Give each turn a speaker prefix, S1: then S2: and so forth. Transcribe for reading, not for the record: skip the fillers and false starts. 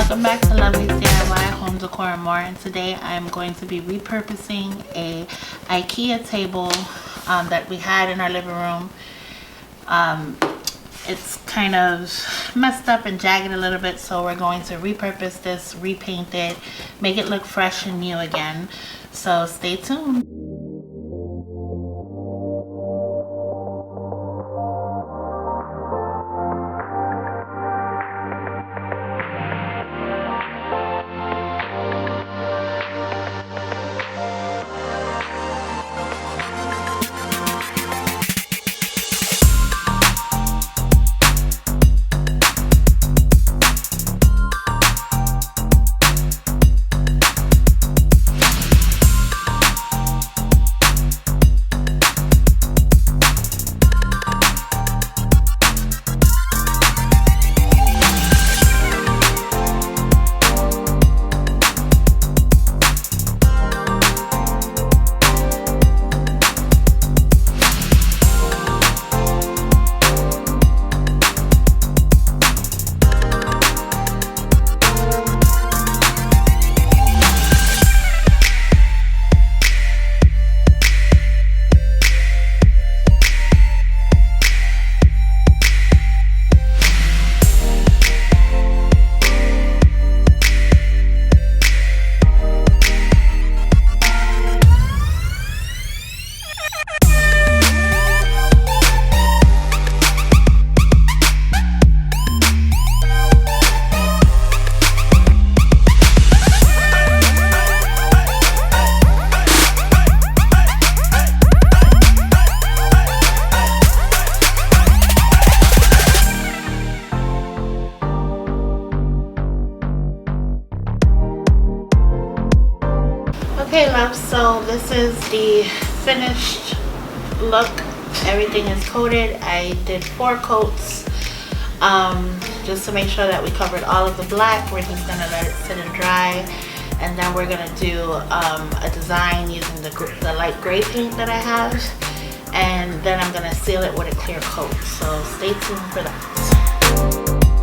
S1: Welcome back to Lovely's DIY Home Decor and More, and today I'm going to be repurposing a Ikea table that we had in our living room. It's kind of messed up and jagged a little bit, so we're going to repurpose this, repaint it, make it look fresh and new again. So stay tuned. Okay, loves, so this is the finished look. Everything is coated. I did 4 coats just to make sure that we covered all of the black. We're just gonna let it sit and dry, and then we're gonna do a design using the light gray paint that I have, and then I'm gonna seal it with a clear coat. So stay tuned for that.